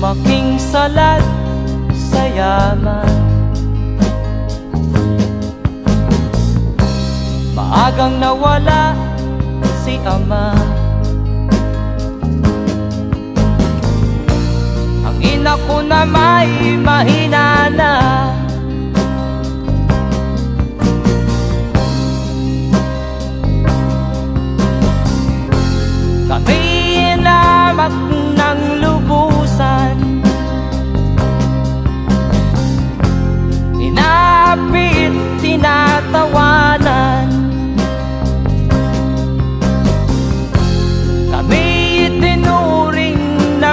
lumaking salat sa yaman. Maagang nawala si ama. Ang ina ko na may mahina